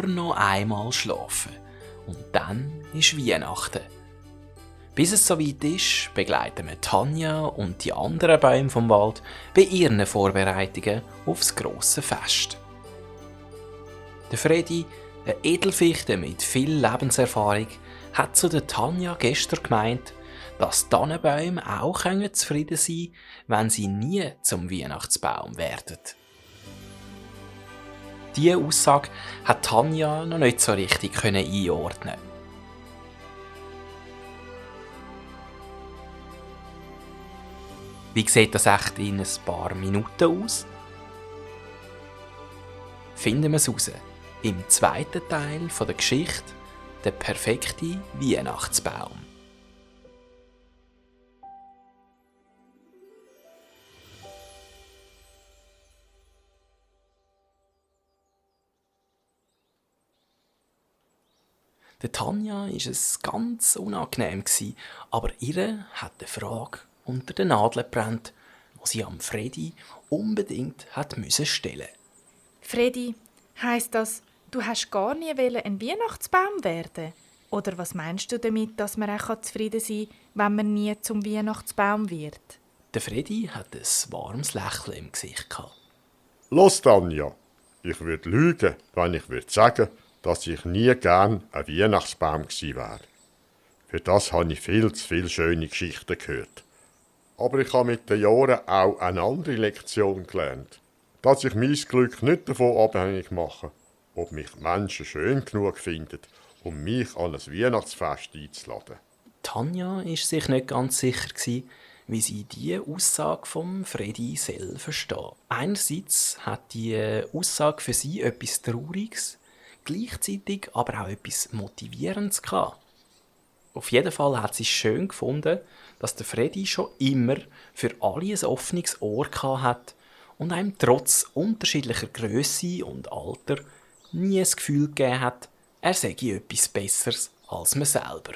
nur noch einmal schlafen. Und dann ist Weihnachten. Bis es soweit ist, begleiten wir Tanja und die anderen Bäume vom Wald bei ihren Vorbereitungen aufs grosse Fest. Der Freddy, eine Edelfichte mit viel Lebenserfahrung, hat zu der Tanja gestern gemeint, dass Tannenbäume auch zufrieden sein können, wenn sie nie zum Weihnachtsbaum werden. Diese Aussage hat Tanja noch nicht so richtig einordnen. Wie sieht das echt in ein paar Minuten aus? Finden wir es raus im zweiten Teil der Geschichte «Der perfekte Weihnachtsbaum». Der Tanja war es ganz unangenehm, aber ihr hat eine Frage unter den Nadeln gebrannt, die sie am Freddy unbedingt stellen musste. Freddy, heisst das, du hast gar nie ein Weihnachtsbaum werden? Oder was meinst du damit, dass man auch zufrieden sein kann, wenn man nie zum Weihnachtsbaum wird? Der Freddy hat ein warmes Lächeln im Gesicht gehabt. Los, Tanja, ich würde lügen, wenn ich würde sagen, dass ich nie gern ein Weihnachtsbaum gewesen wäre. Für das habe ich viel zu viele schöne Geschichten gehört. Aber ich habe mit den Jahren auch eine andere Lektion gelernt. Dass ich mein Glück nicht davon abhängig mache, ob mich Menschen schön genug finden, um mich an ein Weihnachtsfest einzuladen. Tanja war sich nicht ganz sicher, wie sie diese Aussage vom Freddy verstehen. Einerseits hat die Aussage für sie etwas Trauriges, gleichzeitig aber auch etwas Motivierendes gehabt. Auf jeden Fall hat sie es schön gefunden, dass der Freddy schon immer für alle ein offenes Ohr hat und einem trotz unterschiedlicher Grösse und Alter nie das Gefühl gegeben hat, er sei etwas Besseres als man selber.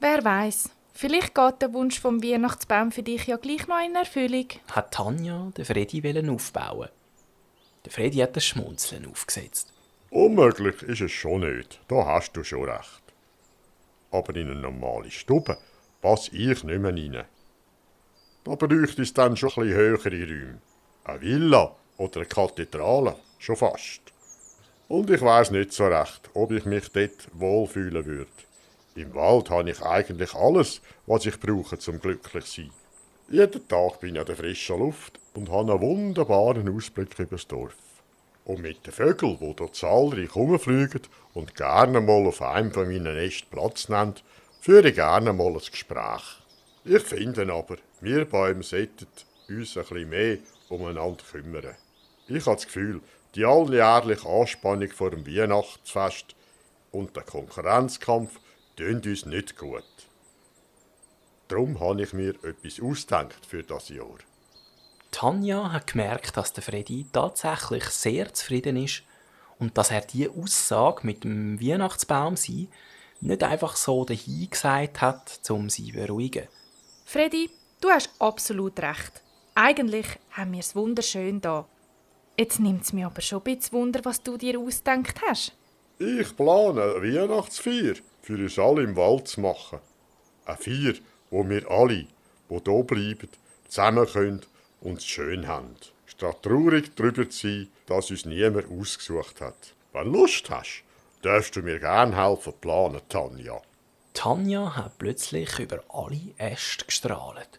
Wer weiß, vielleicht geht der Wunsch vom Weihnachtsbaum für dich ja gleich noch in Erfüllung. Hat Tanja den Freddy aufbauen. Der Freddy hat das Schmunzeln aufgesetzt. Unmöglich ist es schon nicht, da hast du schon recht. Aber in eine normale Stube passe ich nicht mehr rein. Da bräuchte es dann schon ein bisschen höhere Räume. Eine Villa oder eine Kathedrale, schon fast. Und ich weiss nicht so recht, ob ich mich dort wohlfühlen würde. Im Wald habe ich eigentlich alles, was ich brauche, zum glücklich zu sein. Jeden Tag bin ich an der frischen Luft und habe einen wunderbaren Ausblick über das Dorf. Und mit den Vögeln, die hier zahlreich herumfliegen und gerne mal auf einem von meinen Nesten Platz nehmen, führe ich gerne mal ein Gespräch. Ich finde aber, wir Bäume sollten uns ein bisschen mehr umeinander kümmern. Ich habe das Gefühl, die alljährliche Anspannung vor dem Weihnachtsfest und der Konkurrenzkampf tun uns nicht gut. Darum habe ich mir etwas ausgedacht für das Jahr. Tanja hat gemerkt, dass der Freddy tatsächlich sehr zufrieden ist und dass er diese Aussage mit dem Weihnachtsbaum sein nicht einfach so dahingesagt hat, um sie zu beruhigen. Freddy, du hast absolut recht. Eigentlich haben wir es wunderschön da. Jetzt nimmt es mir aber schon ein bisschen Wunder, was du dir ausgedacht hast. Ich plane eine Weihnachtsfeier für uns alle im Wald zu machen. Eine Feier, wo wir alle, die hier bleiben, zusammen können und es schön haben. Statt traurig darüber zu sein, dass uns niemand ausgesucht hat. Wenn du Lust hast, darfst du mir gerne helfen planen, Tanja. Tanja hat plötzlich über alle Äste gestrahlt.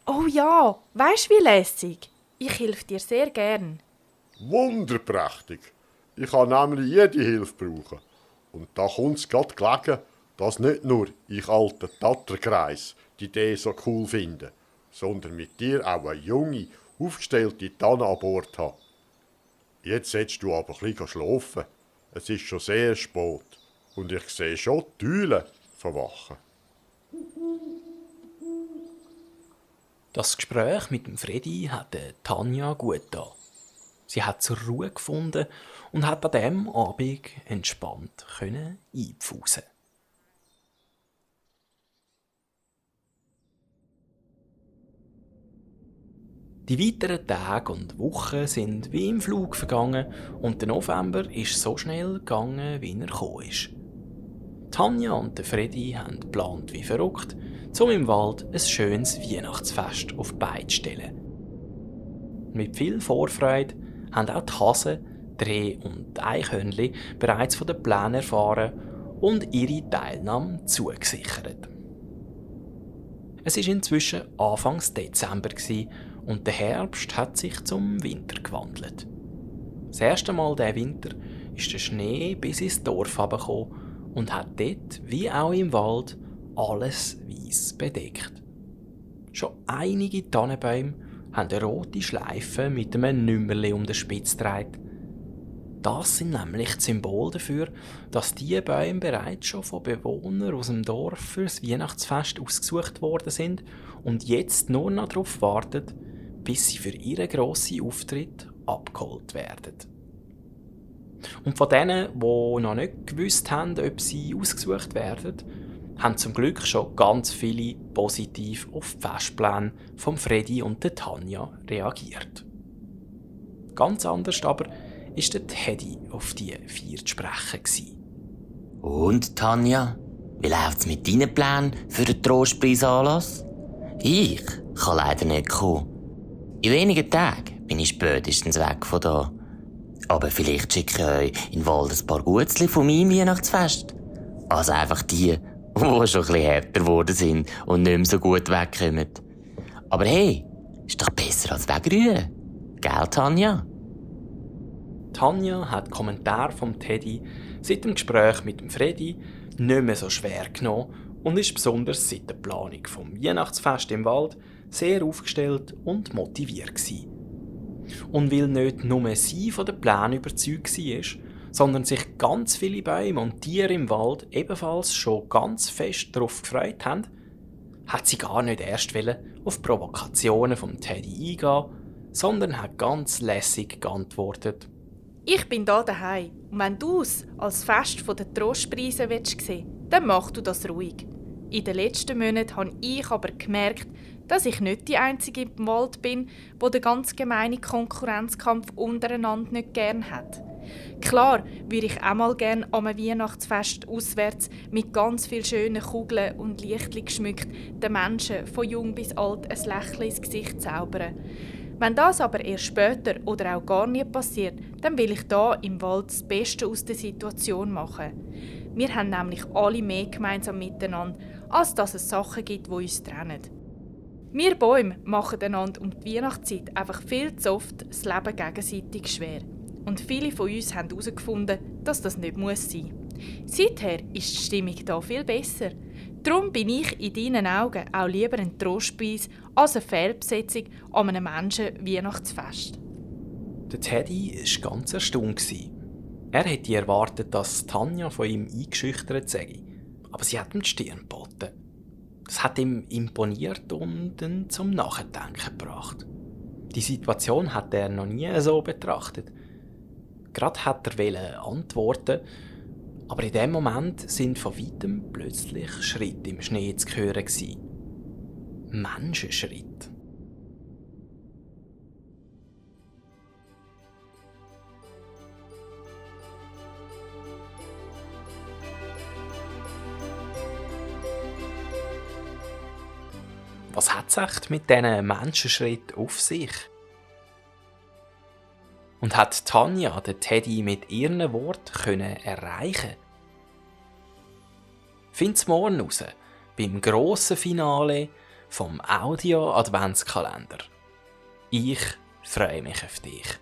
Oh ja, weisst wie lässig? Ich helfe dir sehr gern. Wunderprächtig. Ich kann nämlich jede Hilfe brauchen. Und da kommt es gerade gelegen, dass nicht nur ich alter Tatterkreis die Idee so cool finde, sondern mit dir auch eine junge, aufgestellte Tanne an Bord habe. Jetzt sollst du aber ein bisschen schlafen. Es ist schon sehr spät und ich sehe schon die Eulen verwachen. Das Gespräch mit dem Freddy hat Tanja gut getan. Sie hat zur Ruhe gefunden und hat an diesem Abend entspannt einpfusen. Die weiteren Tage und Wochen sind wie im Flug vergangen und der November ist so schnell gegangen, wie er gekommen ist. Tanja und Freddy haben geplant wie verrückt, um im Wald ein schönes Weihnachtsfest auf die Beine zu stellen. Mit viel Vorfreude haben auch die Hasen, Dreh- und Eichhörnchen bereits von den Plänen erfahren und ihre Teilnahme zugesichert. Es war inzwischen Anfangs Dezember und der Herbst hat sich zum Winter gewandelt. Das erste Mal diesen Winter ist der Schnee bis ins Dorf heruntergekommen und hat dort, wie auch im Wald, alles weiss bedeckt. Schon einige Tannenbäume haben eine rote Schleife mit einem Nümmerli um den Spitz gedreht. Das sind nämlich die Symbole dafür, dass diese Bäume bereits schon von Bewohnern aus dem Dorf für das Weihnachtsfest ausgesucht worden sind und jetzt nur noch darauf warten, bis sie für ihren grossen Auftritt abgeholt werden. Und von denen, die noch nicht gewusst haben, ob sie ausgesucht werden, haben zum Glück schon ganz viele positiv auf die Festpläne von Freddy und der Tanja reagiert. Ganz anders aber ist der Teddy auf die Feier zu sprechen. Und, Tanja, wie läuft's mit deinen Plänen für den Trostpreisanlass? Ich kann leider nicht kommen. In wenigen Tagen bin ich spätestens weg von da. Aber vielleicht schicke ich euch in den Wald ein paar Gutzli von meinem Weihnachtsfest. Also einfach die schon ein bisschen härter geworden sind und nicht mehr so gut wegkommen. Aber hey, ist doch besser als wegrühren. Gell, Tanja? Tanja hat den Kommentar vom Teddy seit dem Gespräch mit dem Freddy nicht mehr so schwer genommen und ist besonders seit der Planung vom Weihnachtsfest im Wald sehr aufgestellt und motiviert gewesen. Und weil nicht nur sie von den Plänen überzeugt war, sondern sich ganz viele Bäume und Tiere im Wald ebenfalls schon ganz fest darauf gefreut haben, hat sie gar nicht erst auf Provokationen vom Teddy eingehen, sondern hat ganz lässig geantwortet: Ich bin da daheim und wenn du es als Fest der Trostpreise sehen willst, dann mach du das ruhig. In den letzten Monaten habe ich aber gemerkt, dass ich nicht die Einzige im Wald bin, die den ganz gemeinen Konkurrenzkampf untereinander nicht gern hat. Klar würde ich auch mal gerne am Weihnachtsfest auswärts mit ganz vielen schönen Kugeln und Lichtchen geschmückt den Menschen von jung bis alt ein Lächeln ins Gesicht zaubern. Wenn das aber erst später oder auch gar nie passiert, dann will ich da im Wald das Beste aus der Situation machen. Wir haben nämlich alle mehr gemeinsam miteinander, als dass es Sachen gibt, die uns trennen. Wir Bäume machen einander um die Weihnachtszeit einfach viel zu oft das Leben gegenseitig schwer. Und viele von uns haben herausgefunden, dass das nicht sein muss. Seither ist die Stimmung hier viel besser. Darum bin ich in deinen Augen auch lieber ein Trostpreis als eine Fehlbesetzung an einem Menschen-Weihnachtsfest. Der Teddy war ganz erstaunt. Er hätte erwartet, dass Tanja von ihm eingeschüchtert sei, aber sie hat ihm die Stirn geboten. Das hat ihm imponiert und ihn zum Nachdenken gebracht. Die Situation hat er noch nie so betrachtet. Gerade hat er antworten, aber in dem Moment sind von weitem plötzlich Schritte im Schnee zu hören. Menschenschritte. Was hat es echt mit diesen Menschenschritten auf sich? Und hat Tanja den Teddy mit ihren Worten erreichen? Find's morgen raus, beim grossen Finale vom Audio-Adventskalender. Ich freue mich auf dich.